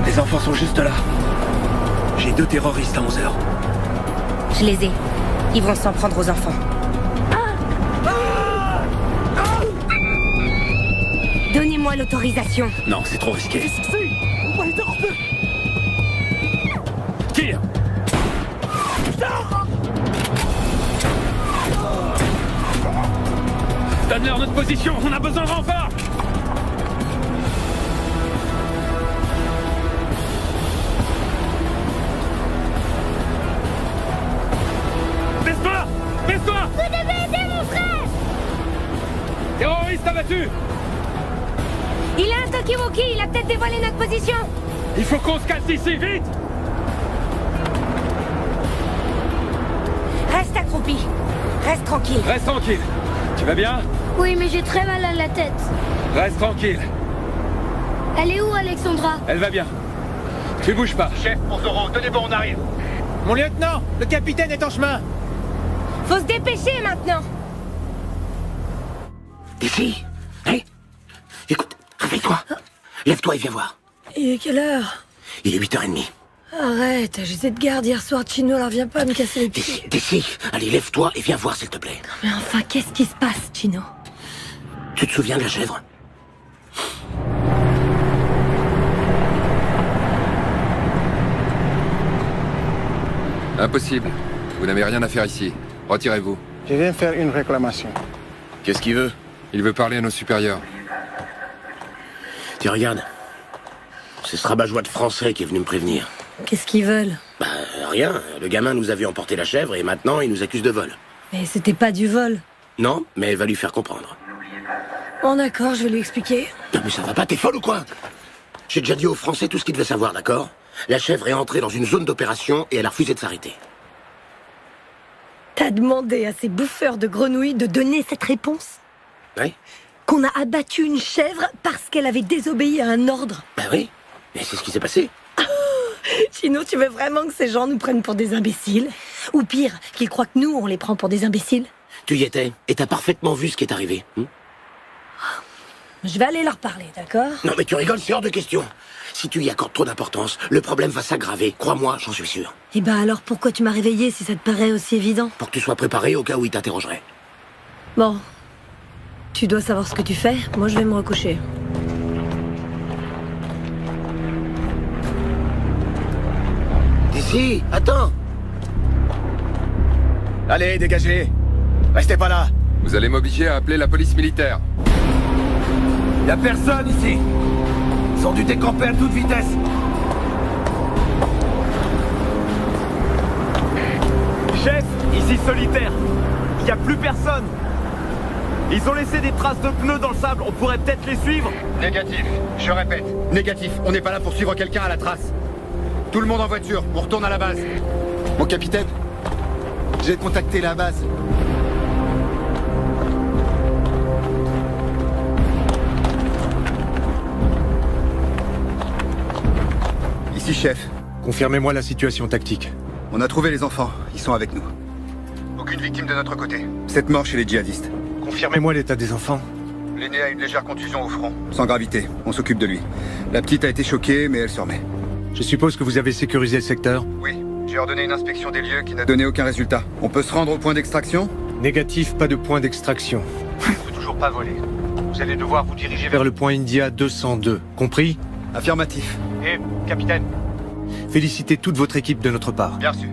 Les enfants sont juste là. J'ai 2 terroristes à 11h. Je les ai. Ils vont s'en prendre aux enfants. Donnez-moi l'autorisation. Non, c'est trop risqué. Qu'est-ce que c'est? On va les interrompre. Tire! Donne-leur notre position, on a besoin de renfort! Baisse-toi! Baisse-toi! Vous devez aider mon frère! Terroriste abattu! Il a un Tokiwoki, il a peut-être dévoilé notre position. Il faut qu'on se casse ici, vite! Reste accroupi. Reste tranquille. Reste tranquille. Tu vas bien? Oui, mais j'ai très mal à la tête. Reste tranquille. Elle est où, Alexandra? Elle va bien. Tu bouges pas. Chef, pour Zoro, tenez bon, on arrive. Mon lieutenant, le capitaine est en chemin. Faut se dépêcher maintenant. Ici. Hé, écoute, réveille-toi. Lève-toi et viens voir. Il est quelle heure? Il est 8h30. Arrête, j'étais de garde hier soir, Chino, alors viens pas me casser les pieds. D'ici. Allez, lève-toi et viens voir, s'il te plaît. Mais enfin, qu'est-ce qui se passe, Chino? Tu te souviens de la chèvre? Impossible. Vous n'avez rien à faire ici. Retirez-vous. Je viens faire une réclamation. Qu'est-ce qu'il veut? Il veut parler à nos supérieurs. Tiens, regarde. C'est ce rabat-joie de français qui est venu me prévenir. Qu'est-ce qu'ils veulent? Bah, rien. Le gamin nous a vu emporter la chèvre et maintenant il nous accuse de vol. Mais c'était pas du vol. Non, mais elle va lui faire comprendre. Bon d'accord, je vais lui expliquer. Non mais ça va pas, t'es folle ou quoi? J'ai déjà dit aux Français tout ce qu'ils devaient savoir, d'accord? La chèvre est entrée dans une zone d'opération et elle a refusé de s'arrêter. T'as demandé à ces bouffeurs de grenouilles de donner cette réponse? Oui? Qu'on a abattu une chèvre parce qu'elle avait désobéi à un ordre? Bah oui, mais c'est ce qui s'est passé. Chino, tu veux vraiment que ces gens nous prennent pour des imbéciles? Ou pire, qu'ils croient que nous, on les prend pour des imbéciles? Tu y étais, et t'as parfaitement vu ce qui est arrivé. Je vais aller leur parler, d'accord? Non mais tu rigoles, c'est hors de question. Si tu y accordes trop d'importance, le problème va s'aggraver. Crois-moi, j'en suis sûr. Eh ben alors pourquoi tu m'as réveillé si ça te paraît aussi évident? Pour que tu sois préparé au cas où il t'interrogerait. Bon. Tu dois savoir ce que tu fais, moi je vais me recoucher. D'ici, attends. Allez, dégagez. Restez pas là. Vous allez m'obliger à appeler la police militaire. Y a personne ici. Ils ont dû décamper à toute vitesse. Chef, ici Solitaire. Y a plus personne. Ils ont laissé des traces de pneus dans le sable. On pourrait peut-être les suivre. Négatif, je répète, négatif. On n'est pas là pour suivre quelqu'un à la trace. Tout le monde en voiture, on retourne à la base. Mon capitaine, j'ai contacté la base. Ici, chef. Confirmez-moi la situation tactique. On a trouvé les enfants, ils sont avec nous. Aucune victime de notre côté. 7 morts chez les djihadistes. Confirmez-moi l'état des enfants. L'aîné a une légère contusion au front. Sans gravité, on s'occupe de lui. La petite a été choquée, mais elle se remet. Je suppose que vous avez sécurisé le secteur? Oui, j'ai ordonné une inspection des lieux qui n'a donné aucun résultat. On peut se rendre au point d'extraction? Négatif, pas de point d'extraction. On peut toujours pas voler. Vous allez devoir vous diriger Vers le point India 202. Compris? Affirmatif. Et, capitaine? Félicitez toute votre équipe de notre part. Bien sûr.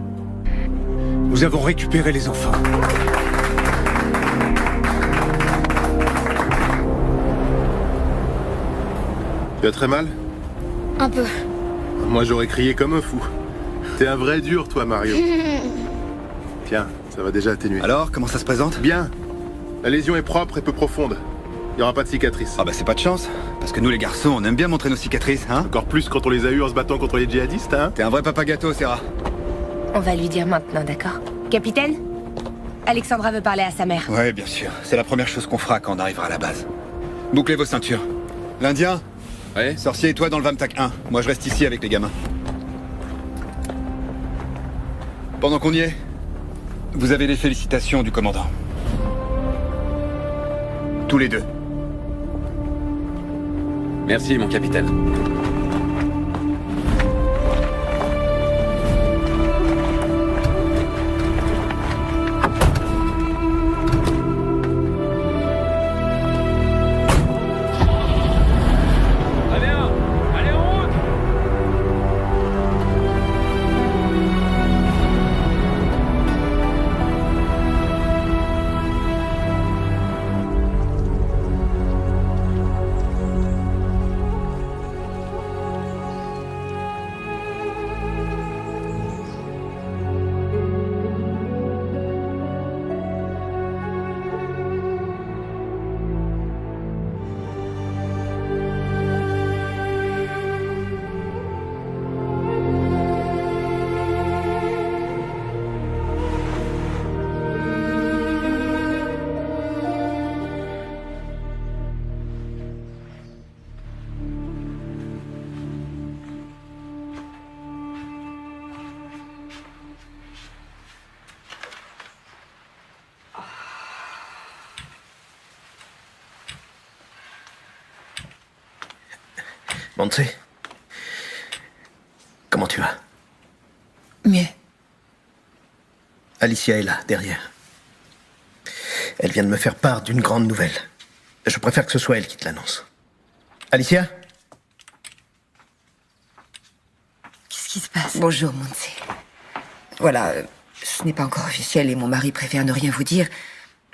Nous avons récupéré les enfants. Tu as très mal? Un peu. Moi j'aurais crié comme un fou. T'es un vrai dur toi Mario. Tiens, ça va déjà atténuer. Alors, comment ça se présente? Bien. La lésion est propre et peu profonde. Il n'y aura pas de cicatrice. Ah bah c'est pas de chance. Parce que nous les garçons, on aime bien montrer nos cicatrices, hein? Encore plus quand on les a eus en se battant contre les djihadistes, hein? T'es un vrai papa gâteau, Serra. On va lui dire maintenant, d'accord? Capitaine? Alexandra veut parler à sa mère. Ouais, bien sûr. C'est la première chose qu'on fera quand on arrivera à la base. Bouclez vos ceintures. L'Indien? Ouais? Sorcier et toi dans le Vamtac 1. Moi je reste ici avec les gamins. Pendant qu'on y est, vous avez les félicitations du commandant. Tous les deux. Merci, mon capitaine. Montse, comment tu vas? Mieux. Alicia est là, derrière. Elle vient de me faire part d'une grande nouvelle. Je préfère que ce soit elle qui te l'annonce. Alicia? Qu'est-ce qui se passe? Bonjour, Montse. Voilà, ce n'est pas encore officiel et mon mari préfère ne rien vous dire,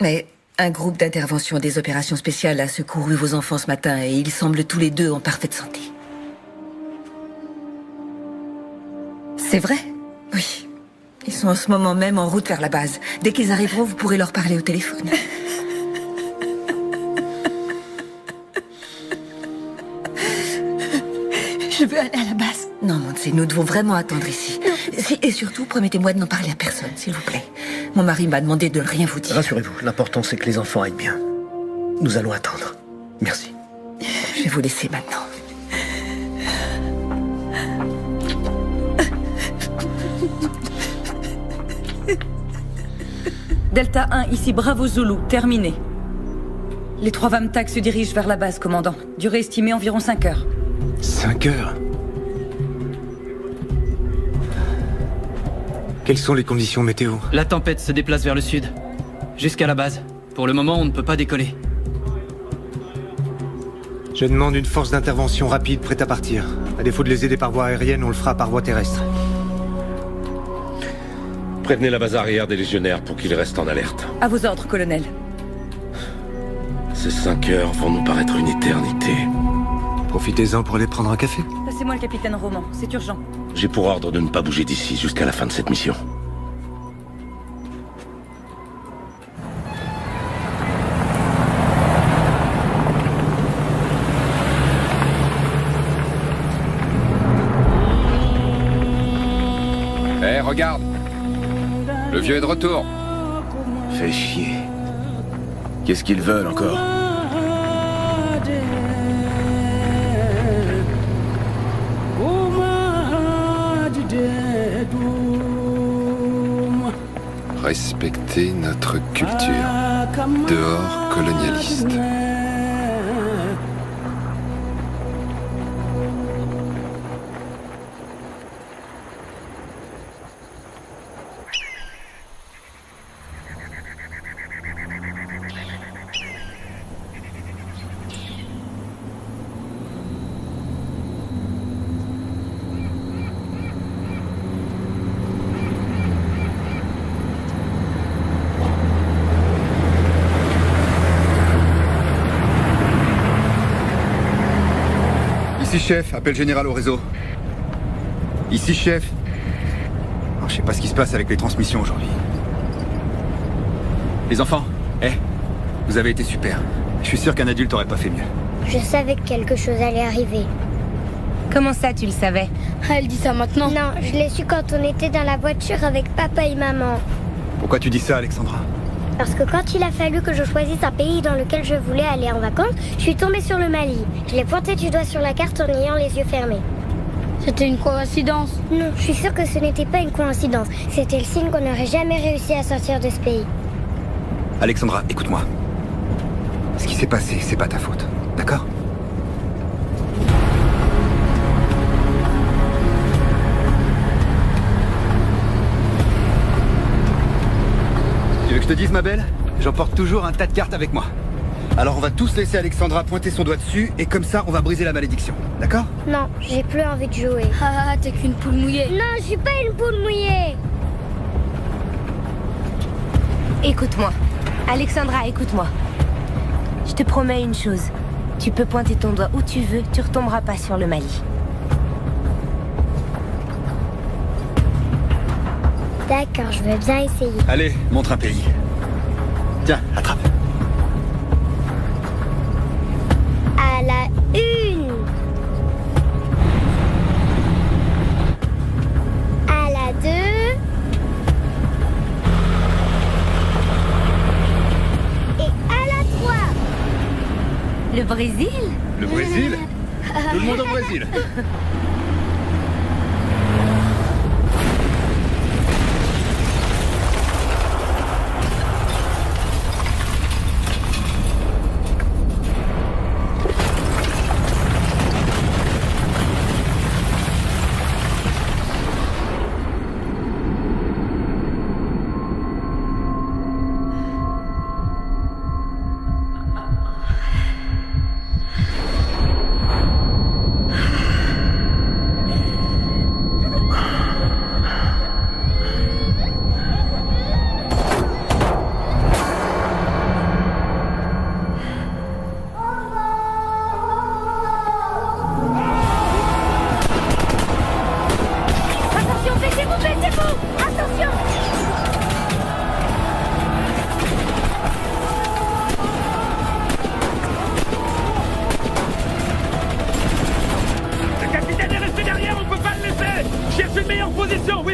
mais un groupe d'intervention des opérations spéciales a secouru vos enfants ce matin et ils semblent tous les deux en parfaite santé. C'est vrai? Oui. Ils sont en ce moment même en route vers la base. Dès qu'ils arriveront, vous pourrez leur parler au téléphone. Je veux aller à la base. Non, Montse, nous devons vraiment attendre ici. Et surtout, promettez-moi de n'en parler à personne, s'il vous plaît. Mon mari m'a demandé de ne rien vous dire. Rassurez-vous, l'important c'est que les enfants aillent bien. Nous allons attendre. Merci. Je vais vous laisser maintenant. Delta 1, ici Bravo Zulu, terminé. Les 3 VAMTAC se dirigent vers la base, commandant. Durée estimée environ 5 heures. 5 heures? Quelles sont les conditions météo? La tempête se déplace vers le sud, jusqu'à la base. Pour le moment, on ne peut pas décoller. Je demande une force d'intervention rapide prête à partir. À défaut de les aider par voie aérienne, on le fera par voie terrestre. Prévenez la base arrière des légionnaires pour qu'ils restent en alerte. À vos ordres, colonel. Ces 5 heures vont nous paraître une éternité. Profitez-en pour aller prendre un café. Passez-moi le capitaine Roman, c'est urgent. J'ai pour ordre de ne pas bouger d'ici jusqu'à la fin de cette mission. Hé, regarde! Le vieux est de retour. Fais chier. Qu'est-ce qu'ils veulent encore? Respecter notre culture. Dehors, colonialiste. Ici, chef. Appel général au réseau. Ici, chef. Alors, je sais pas ce qui se passe avec les transmissions aujourd'hui. Les enfants, vous avez été super. Je suis sûr qu'un adulte aurait pas fait mieux. Je savais que quelque chose allait arriver. Comment ça, tu le savais? Elle dit ça maintenant? Non, je l'ai su quand on était dans la voiture avec papa et maman. Pourquoi tu dis ça, Alexandra? Parce que quand il a fallu que je choisisse un pays dans lequel je voulais aller en vacances, je suis tombée sur le Mali. Je l'ai pointé du doigt sur la carte en ayant les yeux fermés. C'était une coïncidence? Non, je suis sûre que ce n'était pas une coïncidence. C'était le signe qu'on n'aurait jamais réussi à sortir de ce pays. Alexandra, écoute-moi. Ce qui s'est passé, c'est pas ta faute. D'accord? Tu veux que je te dise, ma belle? J'emporte toujours un tas de cartes avec moi. Alors on va tous laisser Alexandra pointer son doigt dessus et comme ça on va briser la malédiction. D'accord? Non, j'ai plus envie de jouer. Ah, t'es qu'une poule mouillée. Non, je suis pas une poule mouillée. Écoute-moi. Alexandra, écoute-moi. Je te promets une chose. Tu peux pointer ton doigt où tu veux, tu retomberas pas sur le Mali. D'accord, je veux bien essayer. Allez, montre un pays. Tiens, attrape. À la une. À la deux. Et à la trois. Le Brésil? Le Brésil? Tout le monde au Brésil.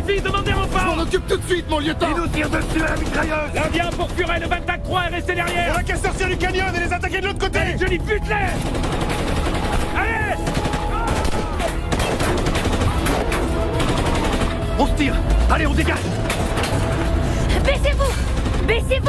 suffit, demandez renfort. Je m'en occupe tout de suite, mon lieutenant. Ils nous tirent dessus à la mitrailleuse. L'Indien pour Furet, le 24-3 est resté derrière. On a qu'à sortir du canyon et les attaquer de l'autre côté. Allez, Johnny, bute-les. Allez. On se tire. Allez, on dégage. Baissez-vous. Baissez-vous.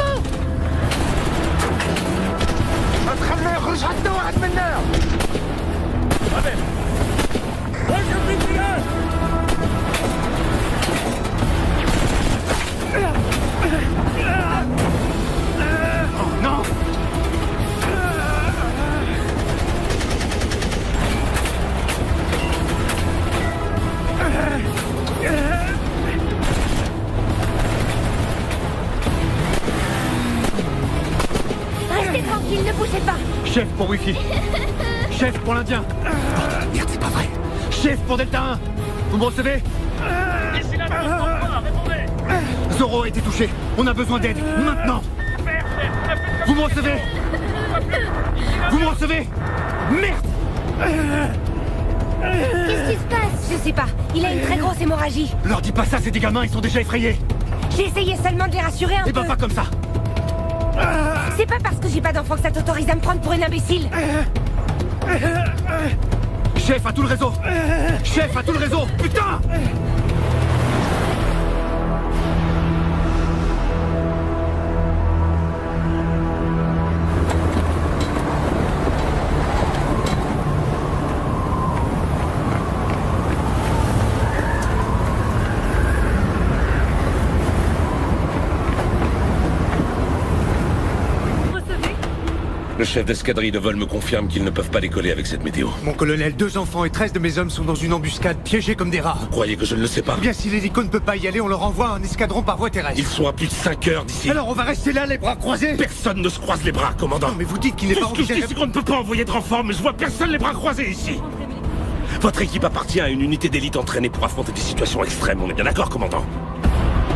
Oh non. Restez tranquille, ne bougez pas. Chef pour Wi-Fi. Chef pour l'Indien. Merde, c'est pas vrai. Chef pour Delta 1. Vous me recevez? Ici la répondez. Zoro a été touché. On a besoin d'aide. Maintenant. Vous me recevez? Vous me recevez? Merde. Qu'est-ce qui se passe? Je sais pas. Il a une très grosse hémorragie. Leur dis pas ça, c'est des gamins, ils sont déjà effrayés. J'ai essayé seulement de les rassurer un peu. Eh ben pas comme ça. C'est pas parce que j'ai pas d'enfant que ça t'autorise à me prendre pour une imbécile. Chef à tout le réseau. Chef à tout le réseau. Putain. Le chef d'escadrille de vol me confirme qu'ils ne peuvent pas décoller avec cette météo. Mon colonel, 2 enfants et 13 de mes hommes sont dans une embuscade, piégés comme des rats. Vous croyez que je ne le sais pas? Bien, si l'hélico ne peut pas y aller, on leur envoie un escadron par voie terrestre. Ils sont à plus de 5 heures d'ici. Alors on va rester là, les bras croisés? Personne ne se croise les bras, commandant. Non, mais vous dites qu'il n'est pas Tout ce que je dis, c'est qu'on ne peut pas envoyer de renfort, mais je vois personne les bras croisés ici. Votre équipe appartient à une unité d'élite entraînée pour affronter des situations extrêmes, on est bien d'accord, commandant?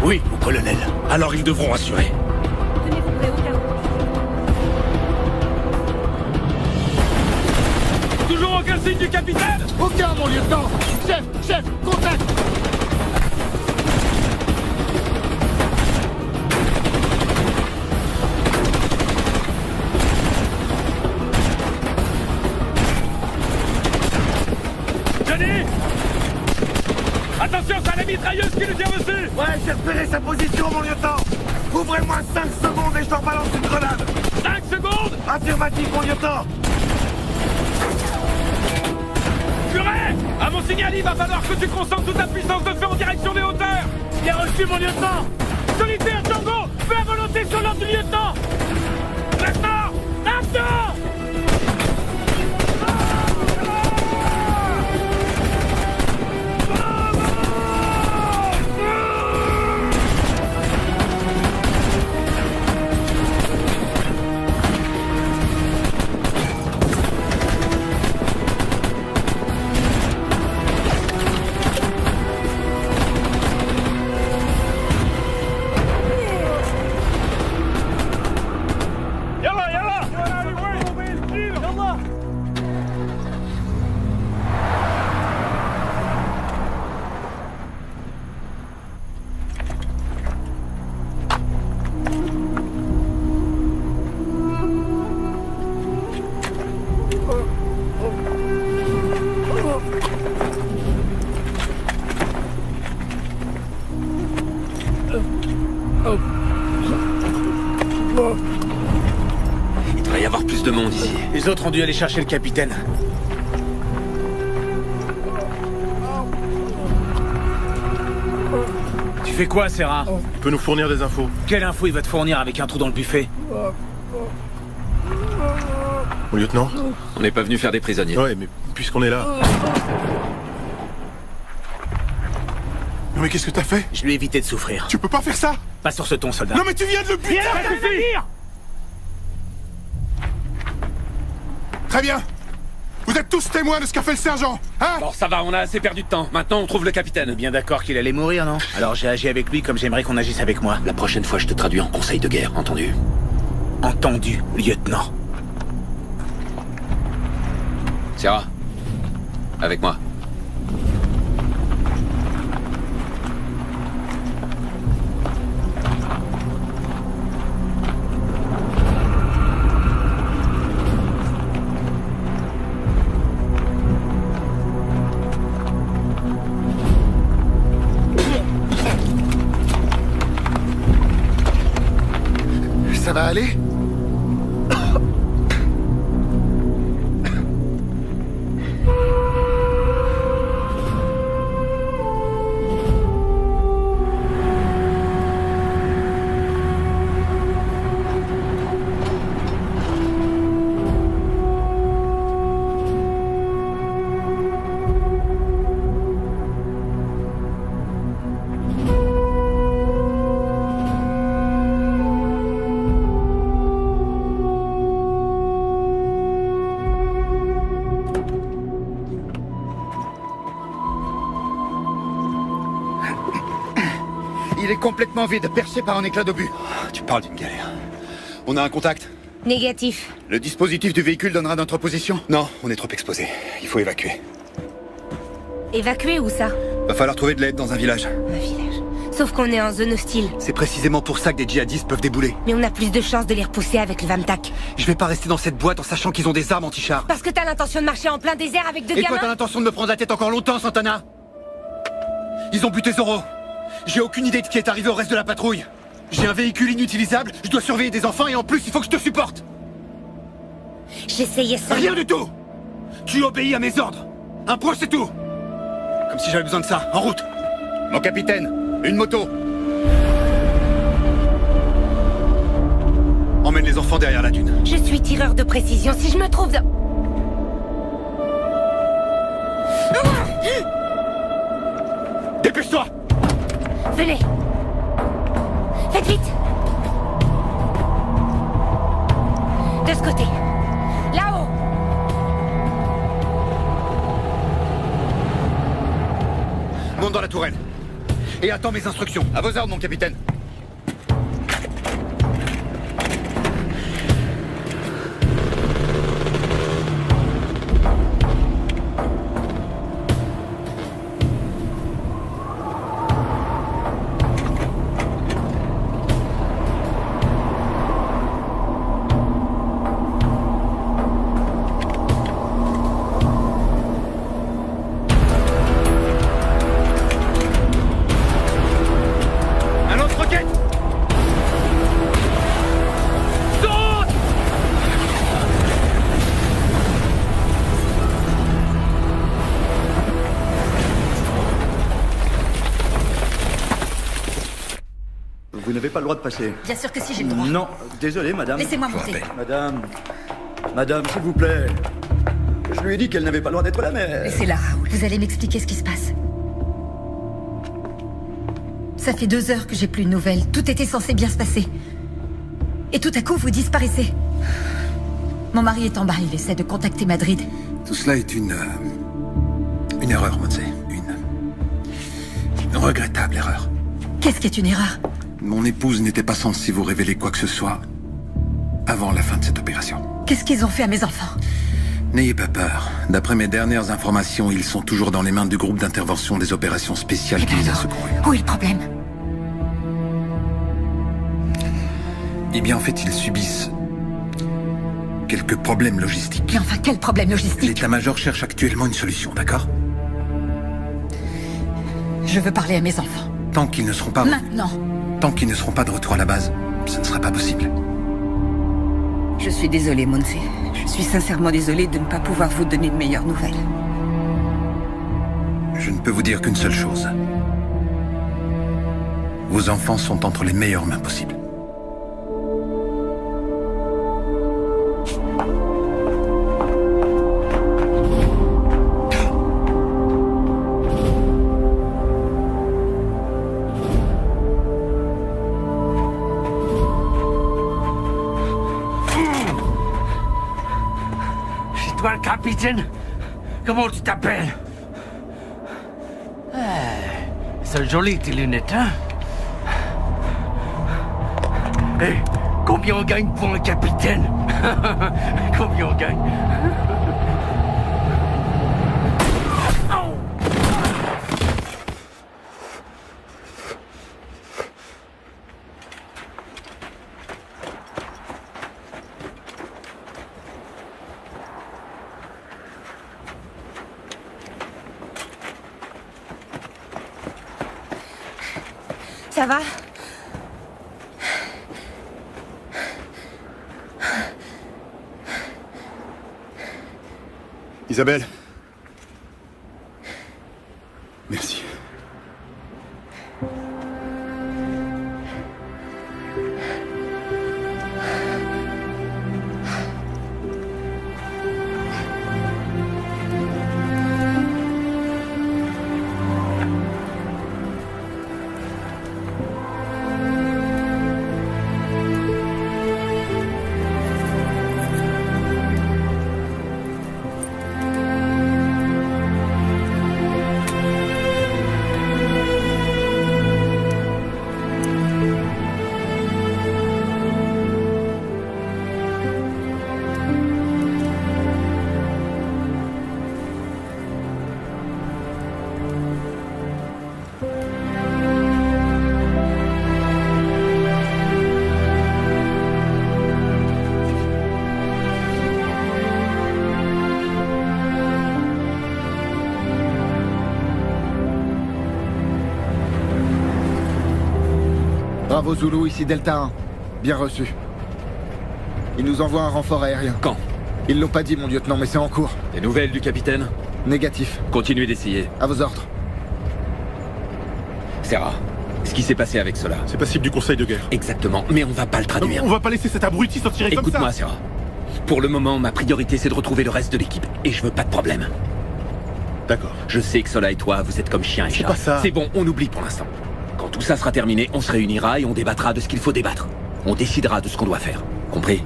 Oui, mon colonel. Alors ils devront assurer. Toujours aucun signe du capitaine? Aucun, mon lieutenant. Chef, contact. Johnny! Attention, c'est la mitrailleuse qui nous tire dessus! Ouais, j'ai repéré sa position, mon lieutenant. Ouvrez-moi 5 secondes et je leur balance une grenade. 5 secondes? Affirmatif, mon lieutenant. Furet! À mon signal, il va falloir que tu concentres toute ta puissance de feu en direction des hauteurs! Bien reçu, mon lieutenant! Solitaire, Django! Fais à volonté sur l'ordre du lieutenant! Maintenant! Maintenant! Il devrait y avoir plus de monde ici. Les autres ont dû aller chercher le capitaine. Tu fais quoi, Serra? Il peut nous fournir des infos. Quelle info il va te fournir avec un trou dans le buffet? Mon lieutenant? On n'est pas venu faire des prisonniers. Ouais, mais puisqu'on est là... Non mais qu'est-ce que t'as fait? Je lui ai évité de souffrir. Tu peux pas faire ça? Pas sur ce ton, soldat. Non mais tu viens de le buter! Ça suffit! Très bien. Vous êtes tous témoins de ce qu'a fait le sergent, hein? Bon, ça va, on a assez perdu de temps. Maintenant, on trouve le capitaine. Bien d'accord qu'il allait mourir, non? Alors j'ai agi avec lui comme j'aimerais qu'on agisse avec moi. La prochaine fois, je te traduis en conseil de guerre, entendu? Entendu, lieutenant. Serra, avec moi. va aller? Il est complètement vide, percé par un éclat d'obus. Tu parles d'une galère. On a un contact? Négatif. Le dispositif du véhicule donnera notre position? Non, on est trop exposé. Il faut évacuer. Évacuer où ça? Va falloir trouver de l'aide dans un village. Un village. Sauf qu'on est en zone hostile. C'est précisément pour ça que des djihadistes peuvent débouler. Mais on a plus de chances de les repousser avec le Vamtak. Je vais pas rester dans cette boîte en sachant qu'ils ont des armes anti-chars. Parce que t'as l'intention de marcher en plein désert avec deux gamins? Et toi, t'as l'intention de me prendre la tête encore longtemps, Santana? Ils ont buté Zoro. J'ai aucune idée de ce qui est arrivé au reste de la patrouille. J'ai un véhicule inutilisable, je dois surveiller des enfants et en plus, il faut que je te supporte. J'essayais ça. Rien du tout. Tu obéis à mes ordres. Un point, c'est tout. Comme si j'avais besoin de ça. En route. Mon capitaine, une moto. Emmène les enfants derrière la dune. Je suis tireur de précision. Si je me trouve dans... Dépêche-toi. Venez. Faites vite. De ce côté. Là-haut. Monte dans la tourelle. Et attends mes instructions. À vos ordres, mon capitaine. Vous n'avez pas le droit de passer. Bien sûr que si, j'ai le droit. Non, désolé, madame. Laissez-moi monter. Madame, s'il vous plaît. Je lui ai dit qu'elle n'avait pas le droit d'être là, mais... Laissez-la, Raoul. Vous allez m'expliquer ce qui se passe. Ça fait 2 heures que j'ai plus de nouvelles. Tout était censé bien se passer. Et tout à coup, vous disparaissez. Mon mari est en bas, il essaie de contacter Madrid. Tout cela est une erreur, Montse. Une regrettable erreur. Qu'est-ce qui est une erreur? Mon épouse n'était pas censée vous révéler quoi que ce soit avant la fin de cette opération. Qu'est-ce qu'ils ont fait à mes enfants? N'ayez pas peur. D'après mes dernières informations, ils sont toujours dans les mains du groupe d'intervention des opérations spéciales qui les a secourus. Où est le problème? Eh bien, en fait, ils subissent quelques problèmes logistiques. Mais enfin, quel problème logistique? L'état-major cherche actuellement une solution, d'accord? Je veux parler à mes enfants. Tant qu'ils ne seront pas... Maintenant. Tant qu'ils ne seront pas de retour à la base, ça ne sera pas possible. Je suis désolée, Montse. Je suis sincèrement désolée de ne pas pouvoir vous donner de meilleures nouvelles. Je ne peux vous dire qu'une seule chose. Vos enfants sont entre les meilleures mains possibles. Le capitaine? Comment tu t'appelles? C'est joli tes lunettes, hein? Hé, combien on gagne pour un capitaine? Combien on gagne? Ça va? Isabelle. Merci. Bravo Zulu, ici Delta 1. Bien reçu. Ils nous envoient un renfort aérien. Quand? Ils l'ont pas dit, mon lieutenant, mais c'est en cours. Des nouvelles du capitaine? Négatif. Continuez d'essayer. À vos ordres. Serra, ce qui s'est passé avec cela. C'est passible du conseil de guerre. Exactement, mais on va pas le traduire. On va pas laisser cet abruti s'en tirer comme ça. Écoute-moi, Serra. Pour le moment, ma priorité, c'est de retrouver le reste de l'équipe. Et je veux pas de problème. D'accord. Je sais que Sola et toi, vous êtes comme chien et chat. C'est pas ça. C'est bon, on oublie pour l'instant. Quand tout ça sera terminé, on se réunira et on débattra de ce qu'il faut débattre. On décidera de ce qu'on doit faire. Compris?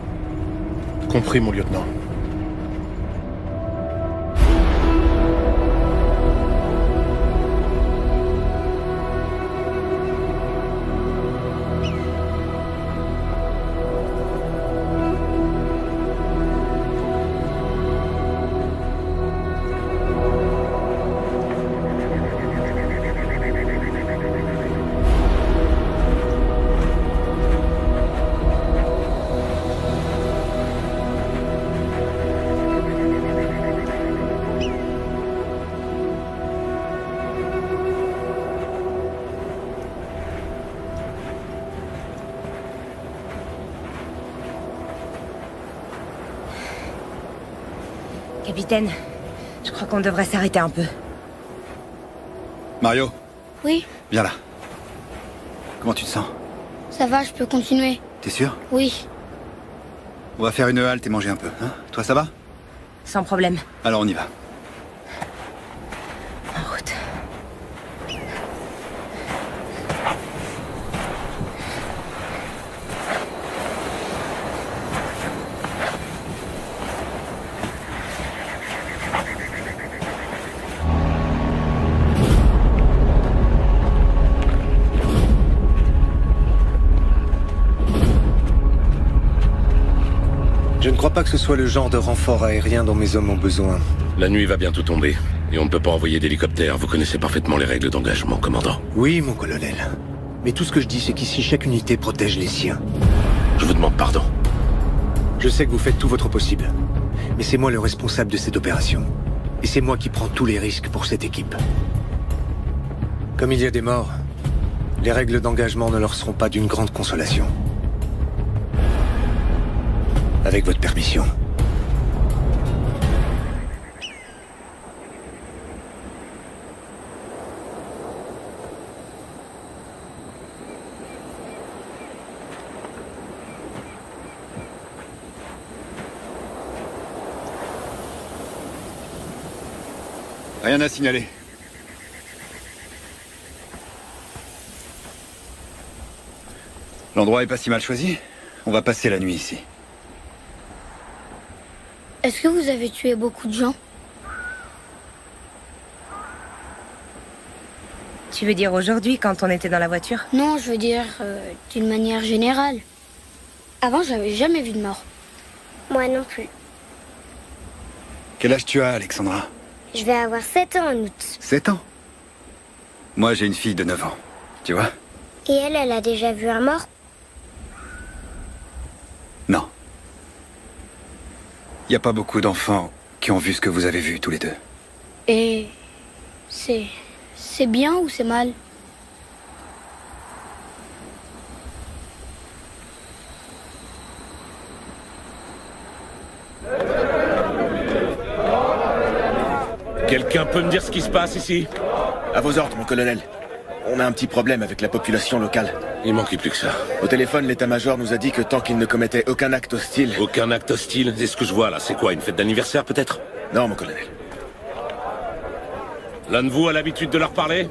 Compris, mon lieutenant. Capitaine, je crois qu'on devrait s'arrêter un peu. Mario, Oui, viens là. Comment tu te sens? ça va, je peux continuer. T'es sûr? Oui. On va faire une halte et manger un peu, hein? Toi, ça va? Sans problème. Alors on y va. En route. Je ne crois pas que ce soit le genre de renfort aérien dont mes hommes ont besoin. La nuit va bientôt tomber, et on ne peut pas envoyer d'hélicoptère. Vous connaissez parfaitement les règles d'engagement, commandant. Oui, mon colonel. Mais tout ce que je dis, c'est qu'ici, chaque unité protège les siens. Je vous demande pardon. Je sais que vous faites tout votre possible. Mais c'est moi le responsable de cette opération. Et c'est moi qui prends tous les risques pour cette équipe. Comme il y a des morts, les règles d'engagement ne leur seront pas d'une grande consolation. Avec votre permission. Rien à signaler. L'endroit est pas si mal choisi. On va passer la nuit ici. Est-ce que vous avez tué beaucoup de gens? Tu veux dire aujourd'hui, quand on était dans la voiture? Non, je veux dire d'une manière générale. Avant, j'avais jamais vu de mort. Moi non plus. Quel âge tu as, Alexandra? Je vais avoir 7 ans en août. 7 ans. Moi, j'ai une fille de 9 ans. Tu vois? Et elle a déjà vu un mort? Non. Il n'y a pas beaucoup d'enfants qui ont vu ce que vous avez vu tous les deux. Et c'est bien ou c'est mal? Quelqu'un peut me dire ce qui se passe ici? À vos ordres, mon colonel. On a un petit problème avec la population locale. Il manquait plus que ça. Au téléphone, l'état-major nous a dit que tant qu'il ne commettait aucun acte hostile... Aucun acte hostile? C'est ce que je vois là. C'est quoi, une fête d'anniversaire peut-être? Non, mon colonel. L'un de vous a l'habitude de leur parler?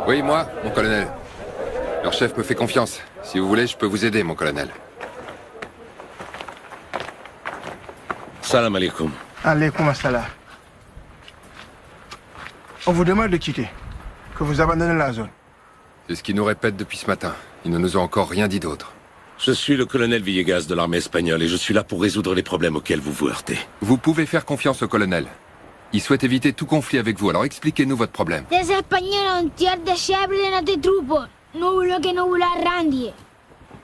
Oui, moi, mon colonel. Leur chef me fait confiance. Si vous voulez, je peux vous aider, mon colonel. Salam alaikum. Alaikum assalam. On vous demande de quitter. Que vous abandonnez la zone. C'est ce qu'ils nous répètent depuis ce matin. Ils ne nous ont encore rien dit d'autre. Je suis le colonel Villegas de l'armée espagnole et je suis là pour résoudre les problèmes auxquels vous vous heurtez. Vous pouvez faire confiance au colonel. Il souhaite éviter tout conflit avec vous, alors expliquez-nous votre problème. Les Espagnols ont tiré des chèvres de notre troupe. Nous voulons que nous la rendiez.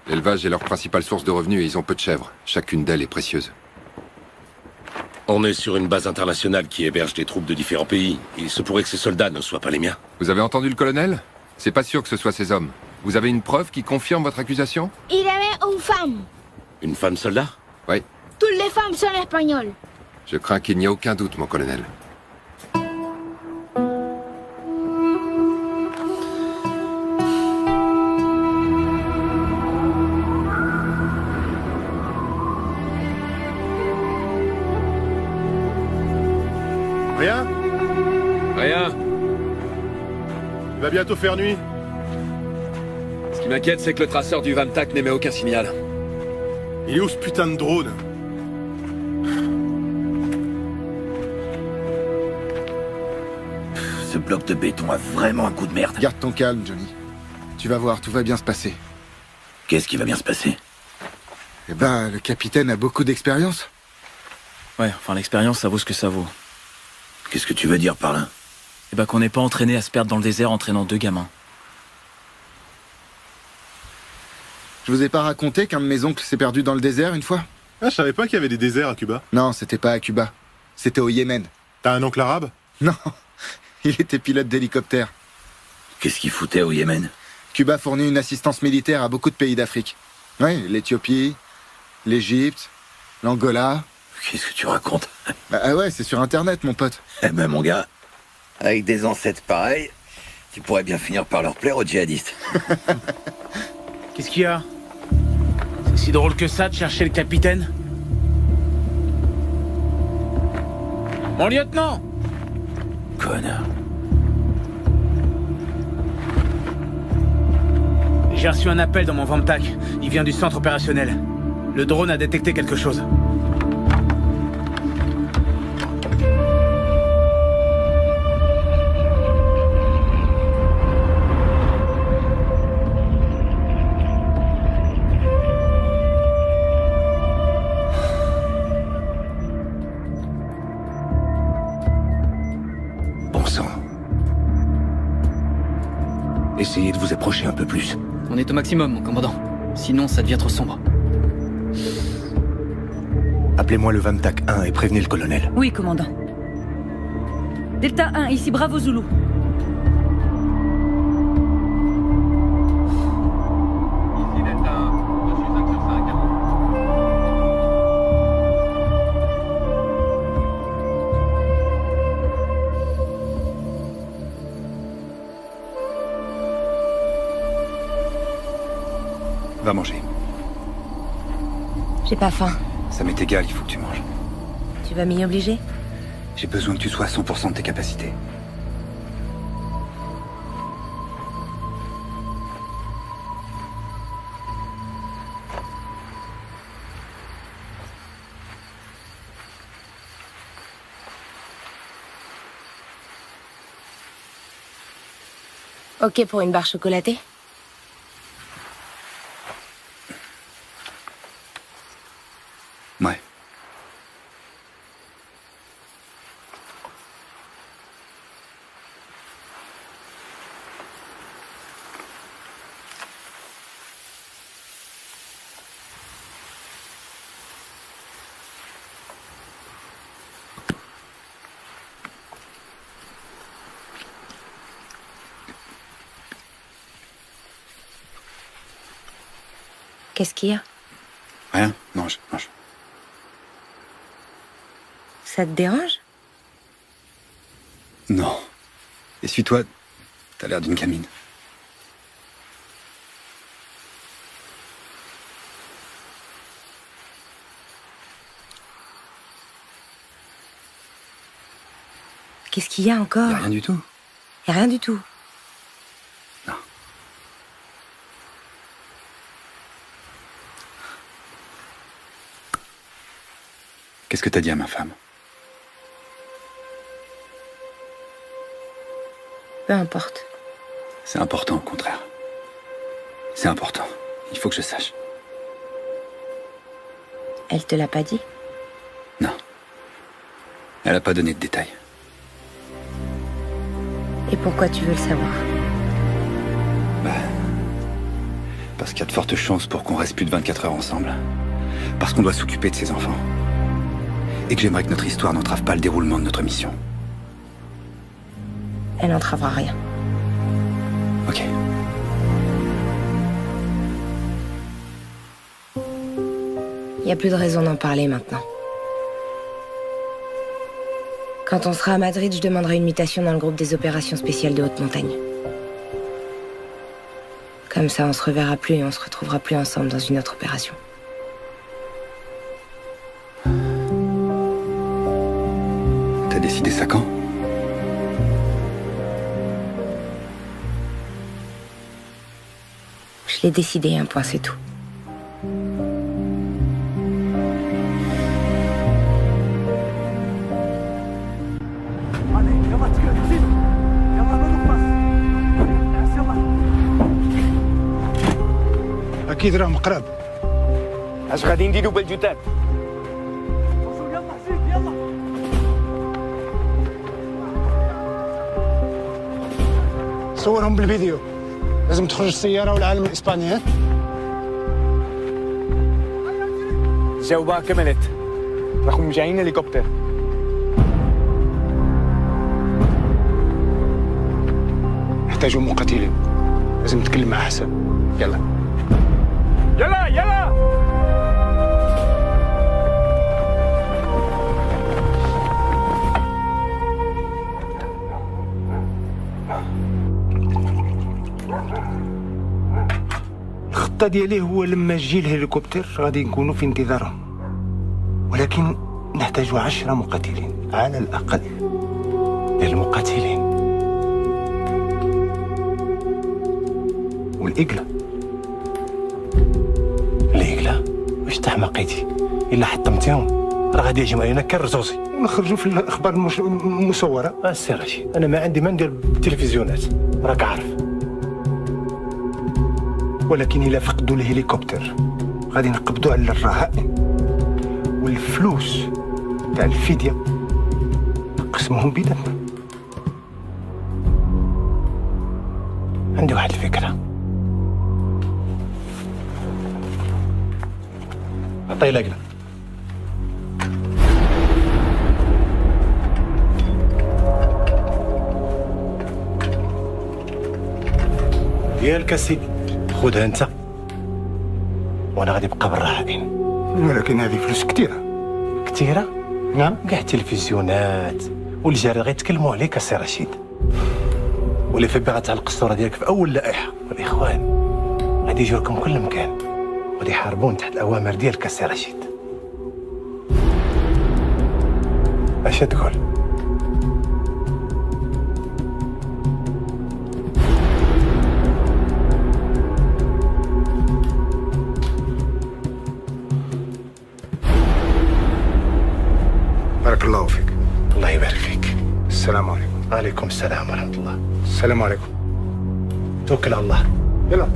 L'élevage est leur principale source de revenus et ils ont peu de chèvres. Chacune d'elles est précieuse. On est sur une base internationale qui héberge des troupes de différents pays. Il se pourrait que ces soldats ne soient pas les miens. Vous avez entendu le colonel? C'est pas sûr que ce soit ces hommes. Vous avez une preuve qui confirme votre accusation? Il y avait une femme. Une femme soldat? Oui. Toutes les femmes sont espagnoles. Je crains qu'il n'y ait aucun doute, mon colonel. Rien? Rien. Il va bientôt faire nuit. Ce qui m'inquiète, c'est que le traceur du Vamtac n'émet aucun signal. Il est où ce putain de drone? Ce bloc de béton a vraiment un coup de merde. Garde ton calme, Johnny. Tu vas voir, tout va bien se passer. Qu'est-ce qui va bien se passer? Eh ben, le capitaine a beaucoup d'expérience. Ouais, enfin l'expérience, ça vaut ce que ça vaut. Qu'est-ce que tu veux dire par là? Eh ben qu'on n'est pas entraîné à se perdre dans le désert entraînant 2 gamins. Je vous ai pas raconté qu'un de mes oncles s'est perdu dans le désert une fois? Ah, je savais pas qu'il y avait des déserts à Cuba. Non, c'était pas à Cuba. C'était au Yémen. T'as un oncle arabe? Non, il était pilote d'hélicoptère. Qu'est-ce qu'il foutait au Yémen? Cuba fournit une assistance militaire à beaucoup de pays d'Afrique. Oui, l'Éthiopie, l'Égypte, l'Angola. Qu'est-ce que tu racontes? Bah ouais, c'est sur Internet, mon pote. Eh ben, mon gars, avec des ancêtres pareils, tu pourrais bien finir par leur plaire aux djihadistes. Qu'est-ce qu'il y a? C'est si drôle que ça de chercher le capitaine? Mon lieutenant! Connard. J'ai reçu un appel dans mon Vamtac. Il vient du centre opérationnel. Le drone a détecté quelque chose. Bon sang. Essayez de vous approcher un peu plus. On est au maximum, mon commandant. Sinon, ça devient trop sombre. Appelez-moi le Vamtac 1 et prévenez le colonel. Oui, commandant. Delta 1, ici Bravo Zulu. Ici Delta 1, je suis 5 sur 5. Va manger. J'ai pas faim. Ça m'est égal, il faut que tu manges. Tu vas m'y obliger? J'ai besoin que tu sois à 100% de tes capacités. Ok pour une barre chocolatée? Ouais. Qu'est-ce qu'il y a? Rien, mange, mange. Ça te dérange? Non. Essuie-toi. T'as l'air d'une gamine. Qu'est-ce qu'il y a encore? Y a rien du tout. Y a rien du tout. Non. Qu'est-ce que t'as dit à ma femme? Peu importe. C'est important, au contraire. C'est important. Il faut que je sache. Elle te l'a pas dit? Non. Elle a pas donné de détails. Et pourquoi tu veux le savoir? Parce qu'il y a de fortes chances pour qu'on reste plus de 24 heures ensemble. Parce qu'on doit s'occuper de ses enfants. Et que j'aimerais que notre histoire n'entrave pas le déroulement de notre mission. Elle n'entravera rien. Ok. Il n'y a plus de raison d'en parler maintenant. Quand on sera à Madrid, je demanderai une mutation dans le groupe des opérations spéciales de haute montagne. Comme ça, on se reverra plus et on se retrouvera plus ensemble dans une autre opération. T'as décidé ça quand? Je l'ai décidé, un point, c'est tout. اكيد راهم قراب. اش غادي نديرو بالجثث؟ صورهم بالفيديو. لازم تخرج السياره والعالم الاسباني. ها جاوبها كملت. راكم جايين هليكوبتر. نحتاجوا مقاتلين. لازم نتكلم مع حسن. يلا يلا يلا. الخطة ديالي هو لما يجي الهليكوبتر غادي نكونوا في انتظارهم، ولكن نحتاج 10 مقاتلين على الأقل. للمقاتلين والإقلة. الإقلة؟ واش تحمقيتي؟ إلا حطمتيهم راه غادي يهجم علينا كالرزوزي ونخرجوا في الأخبار المصورة. السي رشيد، أنا ما عندي ما ندير بالتلفزيونات، راك عارف. ولكن إلا فقدوا الهليكوبتر غادي نقبضوا على الرهائن والفلوس تاع الفدية نقسمهم بيناتنا. عندي واحد الفكرة. عطيه لقلة. ديالك السيدي، خذها انت وانا غادي نبقى بالرهائن. ولكن هذه فلوس كثيره. كثيره؟ نعم. كاع التلفزيونات والجرائد غيتكلموا عليك السي رشيد، واللي في بي غتعلق الصوره ديالك في اول لائحه. والاخوان غادي يجيو لكم كل مكان وغادي يحاربون تحت الاوامر ديالك السي رشيد. اش تقول؟ بارك الله فيك. الله يبارك فيك. السلام عليكم. وعليكم السلام ورحمة الله. السلام عليكم. توكل على الله. يلا.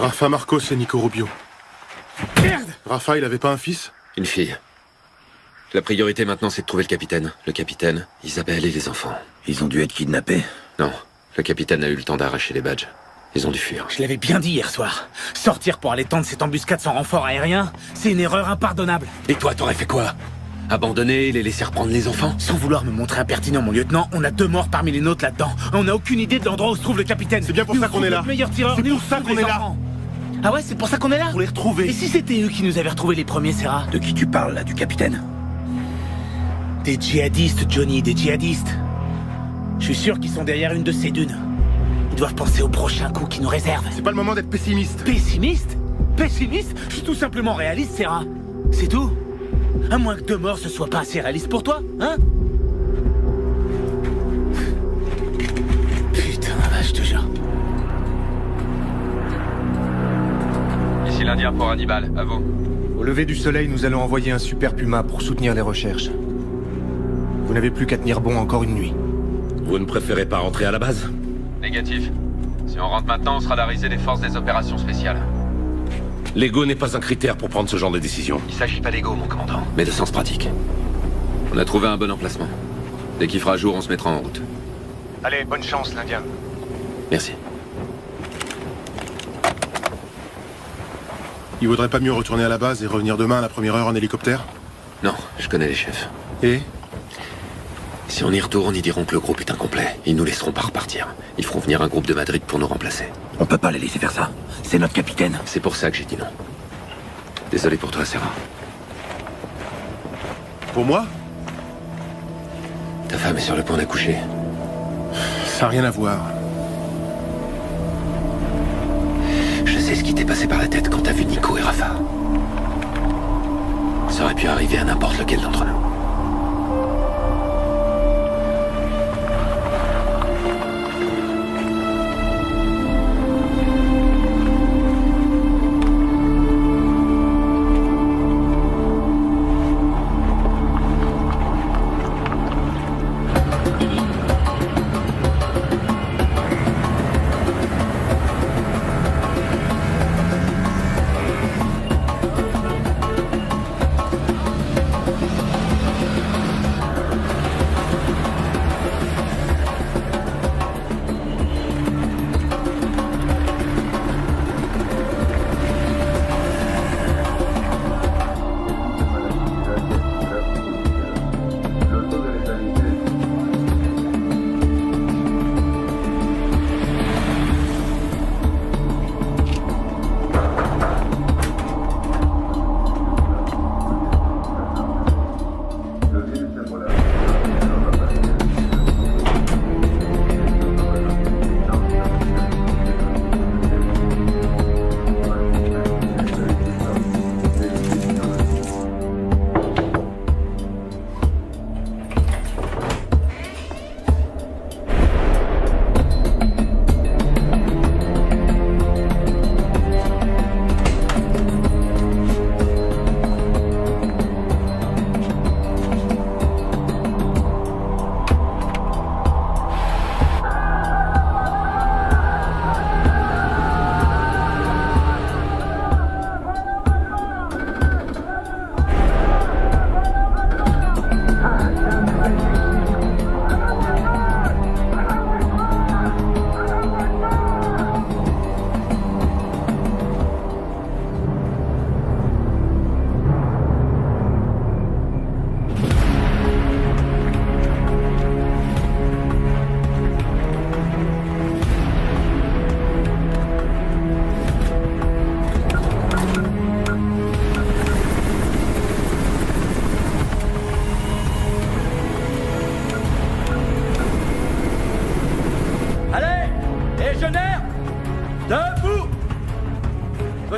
Rafa Marcos et Nico Rubio. Merde! Rafa, il avait pas un fils? Une fille. La priorité maintenant, c'est de trouver le capitaine. Le capitaine, Isabelle et les enfants. Ils ont dû être kidnappés? Non, le capitaine a eu le temps d'arracher les badges. Ils ont dû fuir. Je l'avais bien dit hier soir. Sortir pour aller tendre cette embuscade sans renfort aérien, c'est une erreur impardonnable. Et toi, t'aurais fait quoi? Abandonner et les laisser reprendre les enfants? Sans vouloir me montrer impertinent, mon lieutenant, on a 2 morts parmi les nôtres là-dedans. On n'a aucune idée de l'endroit où se trouve le capitaine. C'est bien pour ça qu'on est là. Meilleur tireur, c'est pour ça qu'on est là. Ah ouais, c'est pour ça qu'on est là? Pour les retrouver. Et si c'était eux qui nous avaient retrouvés les premiers, Serra? De qui tu parles, là? Du capitaine? Des djihadistes, Johnny, des djihadistes. Je suis sûr qu'ils sont derrière une de ces dunes. Ils doivent penser au prochain coup qui nous réserve. C'est pas le moment d'être pessimiste. Pessimiste? Pessimiste? Je suis tout simplement réaliste, Serra. C'est tout. À moins que 2 morts ce soit pas assez réaliste pour toi, hein? Putain, je te jure. Ici l'Indien pour Hannibal, à vous. Au lever du soleil, nous allons envoyer un super Puma pour soutenir les recherches. Vous n'avez plus qu'à tenir bon encore une nuit. Vous ne préférez pas rentrer à la base? Négatif. Si on rentre maintenant, on sera la risée des forces des opérations spéciales. L'ego n'est pas un critère pour prendre ce genre de décision. Il s'agit pas d'ego, mon commandant, mais de sens pratique. On a trouvé un bon emplacement. Dès qu'il fera jour, on se mettra en route. Allez, bonne chance, l'Indien. Merci. Il vaudrait pas mieux retourner à la base et revenir demain à la première heure en hélicoptère? Non, je connais les chefs. Et? Si on y retourne, ils diront que le groupe est incomplet. Ils nous laisseront pas repartir. Ils feront venir un groupe de Madrid pour nous remplacer. On peut pas les laisser faire ça. C'est notre capitaine. C'est pour ça que j'ai dit non. Désolé pour toi, Serra. Pour moi? Ta femme est sur le point d'accoucher. Ça n'a rien à voir. Je sais ce qui t'est passé par la tête quand t'as vu Nico et Rafa. Ça aurait pu arriver à n'importe lequel d'entre nous.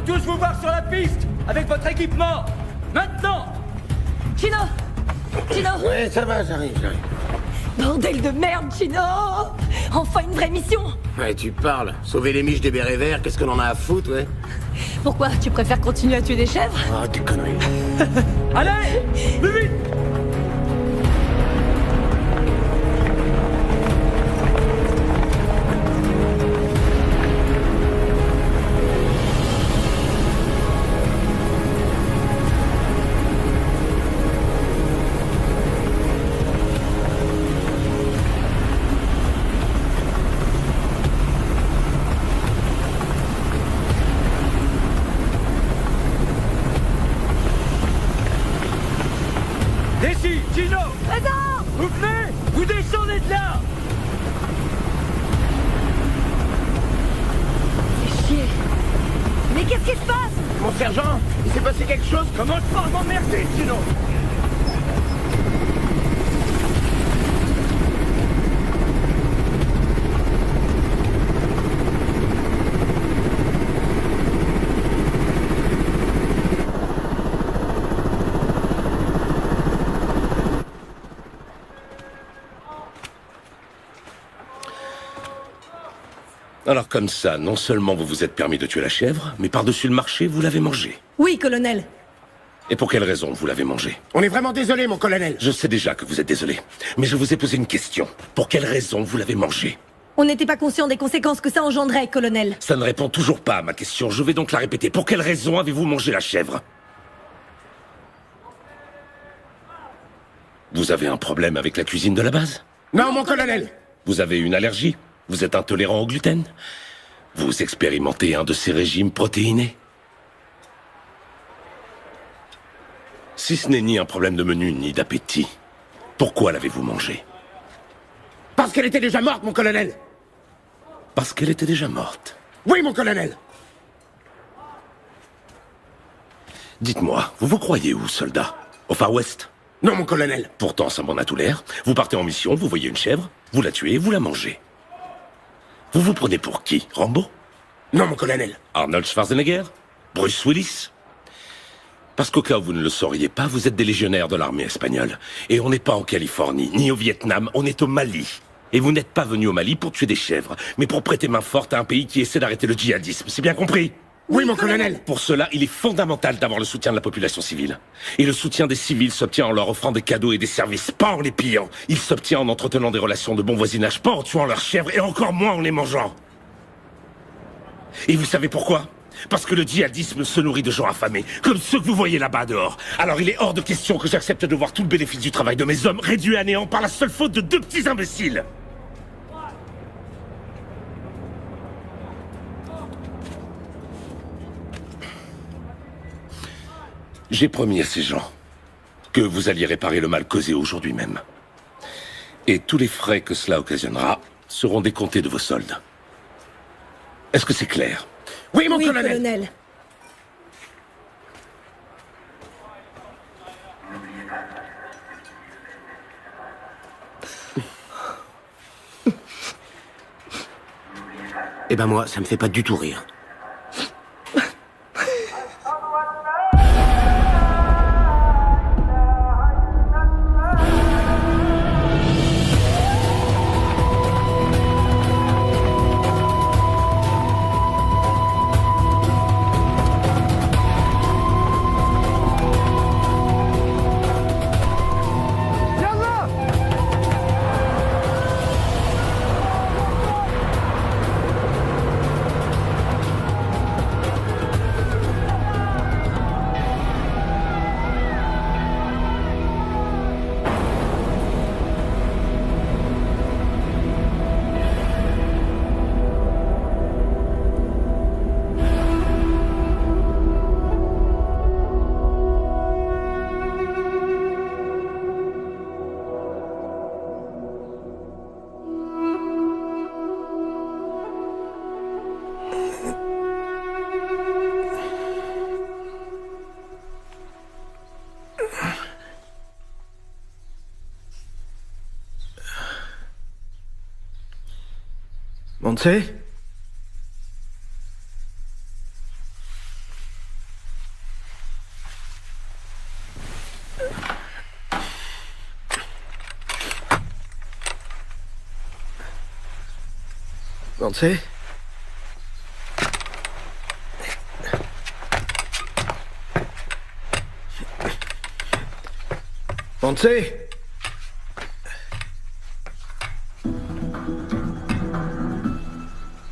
tous vous voir sur la piste, avec votre équipement. Maintenant. Chino Chino Ouais, ça va, j'arrive. Bordel de merde, Chino. Enfin une vraie mission. Ouais, tu parles. Sauver les miches des bérets verts, qu'est-ce qu'on en a à foutre, ouais. Pourquoi? Tu préfères continuer à tuer des chèvres? Ah, des conneries. Allez, plus vite. Ici, Gino! Présent! Vous venez! Vous descendez de là! C'est chier. Mais qu'est-ce qui se passe? Mon sergent, il s'est passé quelque chose? Commence pas à m'emmerder, Gino! Alors comme ça, non seulement vous vous êtes permis de tuer la chèvre, mais par-dessus le marché, vous l'avez mangée. Oui, colonel. Et pour quelle raison vous l'avez mangée? On est vraiment désolé, mon colonel. Je sais déjà que vous êtes désolé, mais je vous ai posé une question. Pour quelle raison vous l'avez mangée? On n'était pas conscient des conséquences que ça engendrait, colonel. Ça ne répond toujours pas à ma question, je vais donc la répéter. Pour quelle raison avez-vous mangé la chèvre? Vous avez un problème avec la cuisine de la base? Non, mon colonel. Vous avez une allergie? Vous êtes intolérant au gluten? Vous expérimentez un de ces régimes protéinés? Si ce n'est ni un problème de menu, ni d'appétit, pourquoi l'avez-vous mangée? Parce qu'elle était déjà morte, mon colonel. Parce qu'elle était déjà morte? Oui, mon colonel. Dites-moi, vous vous croyez où, soldat? Au Far West? Non, mon colonel. Pourtant, ça m'en a tout l'air. Vous partez en mission, vous voyez une chèvre, vous la tuez, vous la mangez. Vous vous prenez pour qui? Rambo? Non, mon colonel. Arnold Schwarzenegger? Bruce Willis? Parce qu'au cas où vous ne le sauriez pas, vous êtes des légionnaires de l'armée espagnole. Et on n'est pas en Californie, ni au Vietnam, on est au Mali. Et vous n'êtes pas venu au Mali pour tuer des chèvres, mais pour prêter main forte à un pays qui essaie d'arrêter le djihadisme. C'est bien compris? Oui, mon colonel. Pour cela, il est fondamental d'avoir le soutien de la population civile. Et le soutien des civils s'obtient en leur offrant des cadeaux et des services, pas en les pillant. Il s'obtient en entretenant des relations de bon voisinage, pas en tuant leurs chèvres et encore moins en les mangeant. Et vous savez pourquoi? Parce que le djihadisme se nourrit de gens affamés, comme ceux que vous voyez là-bas dehors. Alors il est hors de question que j'accepte de voir tout le bénéfice du travail de mes hommes réduit à néant par la seule faute de 2 petits imbéciles. J'ai promis à ces gens que vous alliez réparer le mal causé aujourd'hui même. Et tous les frais que cela occasionnera seront décomptés de vos soldes. Est-ce que c'est clair? Oui, mon colonel. Eh ben moi, ça me fait pas du tout rire. Montse? Montse?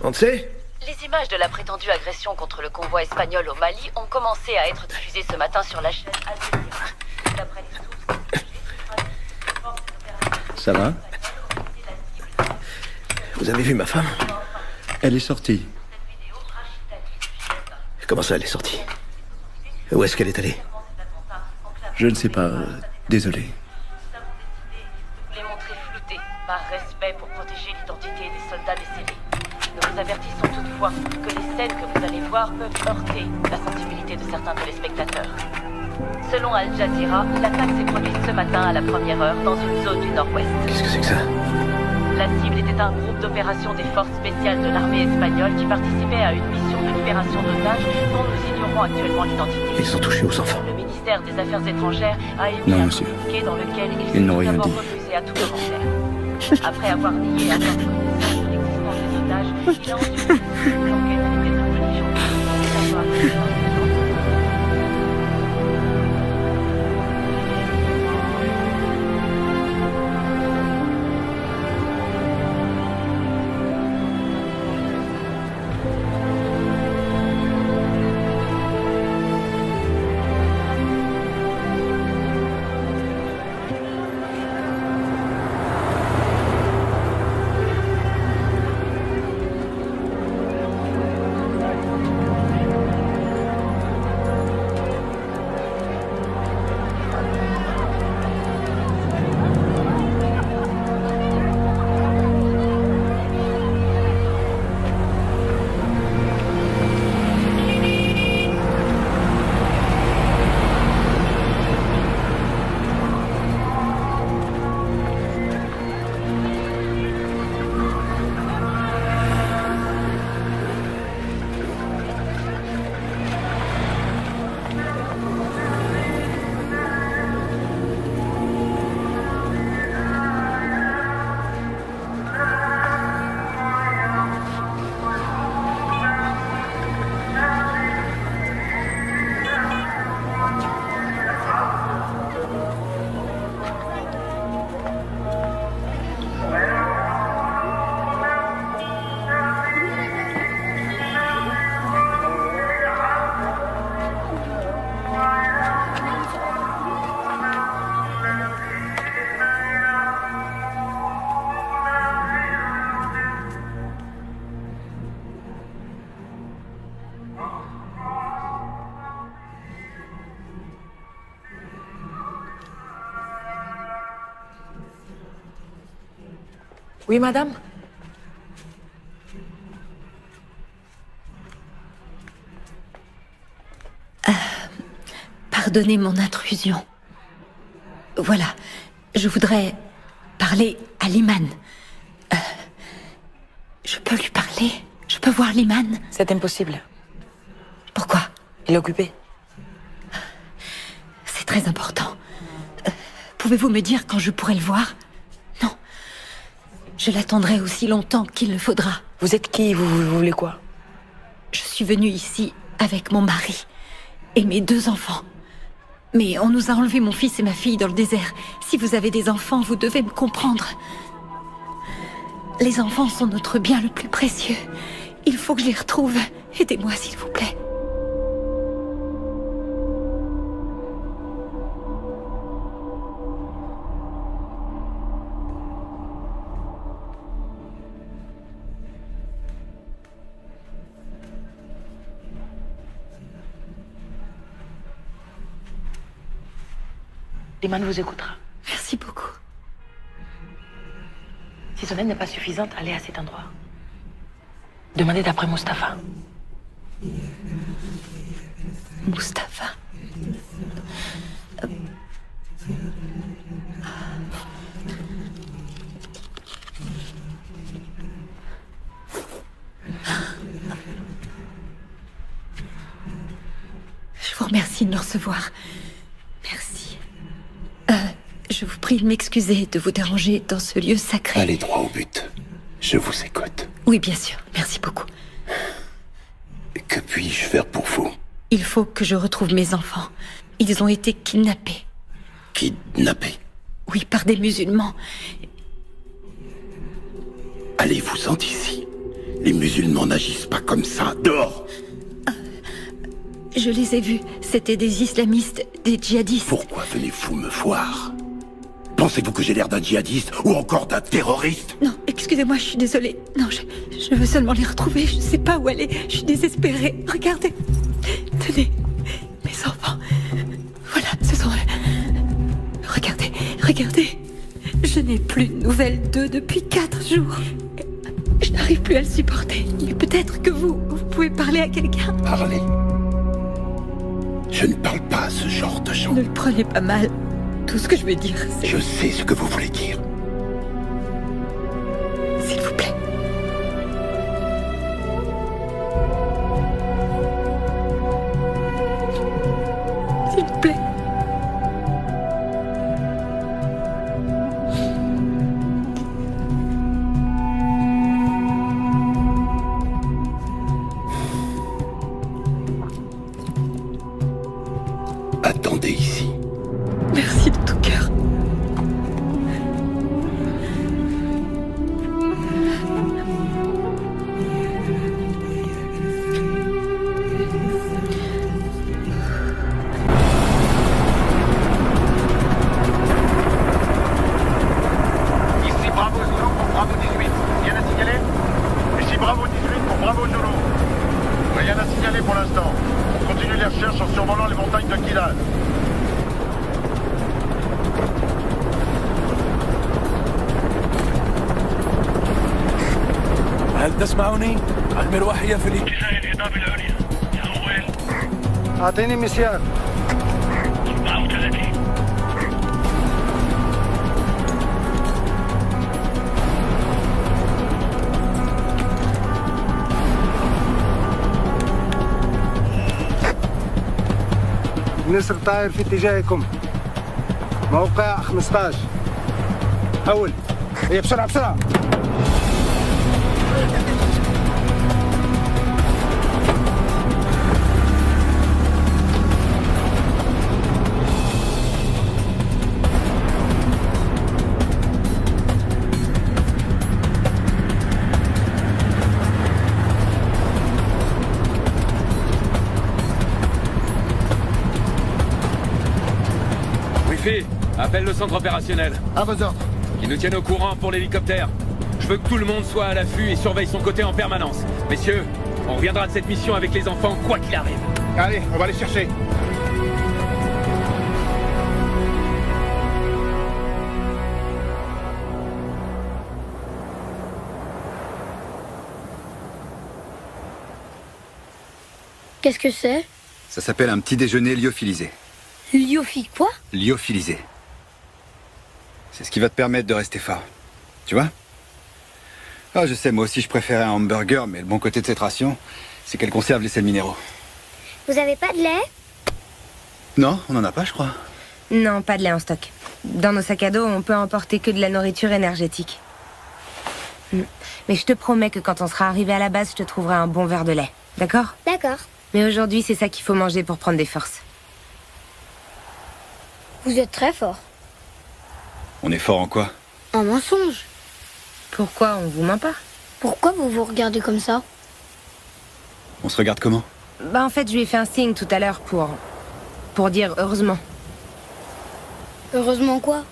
Montse? Les images de la prétendue agression contre le convoi espagnol au Mali ont commencé à être diffusées ce matin sur la chaîne Al Jazeera. D'après les sources, Ça va? Vous avez vu ma femme? Elle est sortie. Comment ça, elle est sortie? Où est-ce qu'elle est allée? Je ne sais pas. Désolé. Nous les montrer floutés, par respect pour protéger l'identité des soldats décédés. Nous vous avertissons toutefois que les scènes que vous allez voir peuvent heurter la sensibilité de certains téléspectateurs. Selon Al Jazeera, l'attaque s'est produite ce matin à la première heure dans une zone du nord-ouest. Qu'est-ce que c'est que ça? La cible était un groupe d'opération des forces spéciales de l'armée espagnole qui participait à une mission de libération d'otages dont nous ignorons actuellement l'identité. Ils sont touchés aux enfants. Le ministère des Affaires étrangères a émis Non, un monsieur. communiqué dans lequel Ils n'ont s'est rien d'abord dit. refusé à tout commentaire. Après avoir nié avoir connaissance de l'existence des otages, il a ensuite dit que l'enquête allait être diligentée. Oui, madame? Pardonnez mon intrusion. Voilà, je voudrais parler à Liman. Je peux lui parler? Je peux voir Liman? C'est impossible. Pourquoi? Il est occupé. C'est très important. Pouvez-vous me dire quand je pourrai le voir? Non. Je l'attendrai aussi longtemps qu'il le faudra. Vous êtes qui? Vous voulez quoi? Je suis venue ici avec mon mari et mes 2 enfants. Mais on nous a enlevé mon fils et ma fille dans le désert. Si vous avez des enfants, vous devez me comprendre. Les enfants sont notre bien le plus précieux. Il faut que je les retrouve. Aidez-moi, s'il vous plaît. Liman vous écoutera. Merci beaucoup. Si son aide n'est pas suffisante, allez à cet endroit. Demandez d'après Mustapha. Mustapha. Je vous remercie de me recevoir. Merci. Je vous prie de m'excuser de vous déranger dans ce lieu sacré. Allez droit au but. Je vous écoute. Oui, bien sûr. Merci beaucoup. Que puis-je faire pour vous? Il faut que je retrouve mes enfants. Ils ont été kidnappés. Kidnappés? Oui, par des musulmans. Allez-vous-en d'ici. Les musulmans n'agissent pas comme ça. Dehors! Je les ai vus. C'était des islamistes, des djihadistes. Pourquoi venez-vous me voir? Pensez-vous que j'ai l'air d'un djihadiste ou encore d'un terroriste? Non, excusez-moi, je suis désolée. Non, je veux seulement les retrouver. Je ne sais pas où aller. Je suis désespérée. Regardez. Tenez, mes enfants. Voilà, ce sont eux. Regardez, je n'ai plus de nouvelles d'eux depuis 4 jours. Je n'arrive plus à le supporter. Mais peut-être que vous pouvez parler à quelqu'un. Parler? Je ne parle pas à ce genre de gens. Ne le prenez pas mal. Tout ce que je veux dire, c'est... Je sais ce que vous voulez dire. S'il vous plaît. S'il vous plaît. Attendez ici. Merci de tout cœur. Ici Bravo Zulu pour Bravo 18. Rien à signaler? Ici Bravo 18 pour Bravo Zulu. Rien à signaler pour l'instant. On continue les recherches en survolant les montagnes de Kilal. هل تسمعني؟ المروحية في اتجاه الهضاب العليا. يا أول. أعطيني مسيار. 34. النسر طاير في اتجاهكم. موقع 15. أول. هي بسرعة بسرعة. Appelle le centre opérationnel. À vos ordres. Qui nous tienne au courant pour l'hélicoptère. Je veux que tout le monde soit à l'affût et surveille son côté en permanence. Messieurs, on reviendra de cette mission avec les enfants, quoi qu'il arrive. Allez, on va les chercher. Qu'est-ce que c'est? Ça s'appelle un petit déjeuner lyophilisé. Lyophi quoi? Lyophilisé. C'est ce qui va te permettre de rester fort. Tu vois? Ah, je sais, moi aussi je préférais un hamburger, mais le bon côté de cette ration, c'est qu'elle conserve les sels minéraux. Vous avez pas de lait? Non, on n'en a pas, je crois. Non, pas de lait en stock. Dans nos sacs à dos, on peut emporter que de la nourriture énergétique. Mais je te promets que quand on sera arrivé à la base, je te trouverai un bon verre de lait. D'accord? D'accord. Mais aujourd'hui, c'est ça qu'il faut manger pour prendre des forces. Vous êtes très fort. On est fort en quoi? En mensonge. Pourquoi on vous ment pas? Pourquoi vous vous regardez comme ça? On se regarde comment? Bah en fait, je lui ai fait un signe tout à l'heure pour dire heureusement. Heureusement quoi?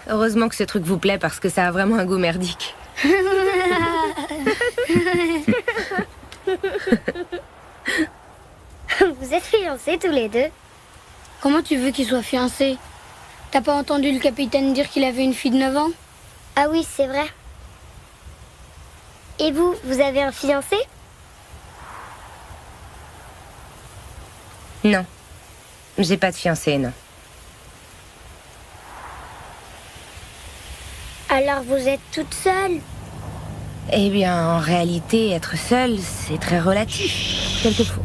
Heureusement que ce truc vous plaît parce que ça a vraiment un goût merdique. Vous êtes fiancés tous les deux? Comment tu veux qu'ils soient fiancés? T'as pas entendu le capitaine dire qu'il avait une fille de 9 ans? Ah oui, c'est vrai. Et vous, vous avez un fiancé? Non. J'ai pas de fiancé, non. Alors vous êtes toute seule? Eh bien, en réalité, être seule, c'est très relatif. Quelquefois.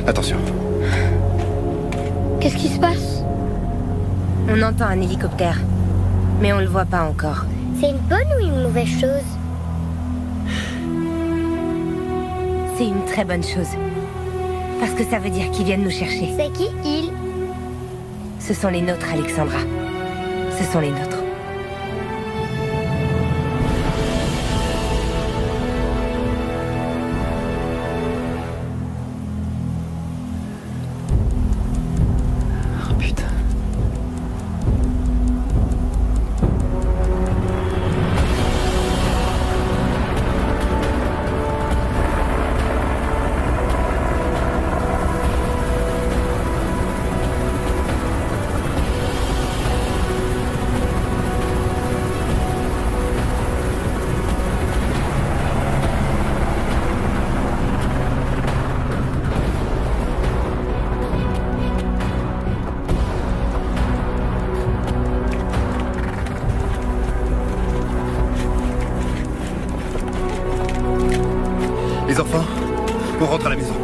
Attention. Qu'est-ce qui se passe? On entend un hélicoptère, mais on le voit pas encore. C'est une bonne ou une mauvaise chose? C'est une très bonne chose. Parce que ça veut dire qu'ils viennent nous chercher. C'est qui, ils? Ce sont les nôtres, Alexandra. Ce sont les nôtres. Oh putain. Les enfants, on rentre à la maison.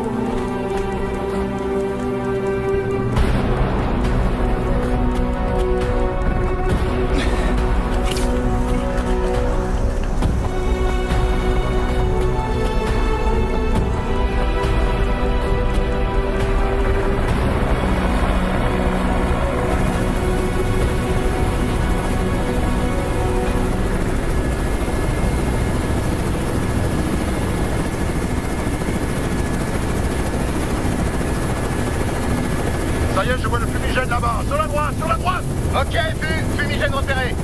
Ça y est, je vois le fumigène là-bas. Sur la droite, sur la droite. Ok, fumigène repéré.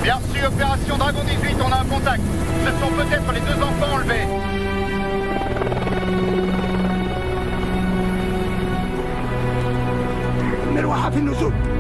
Bien reçu, opération Dragon 18, on a un contact. Ce sont peut-être les 2 enfants enlevés. نروح في النزول.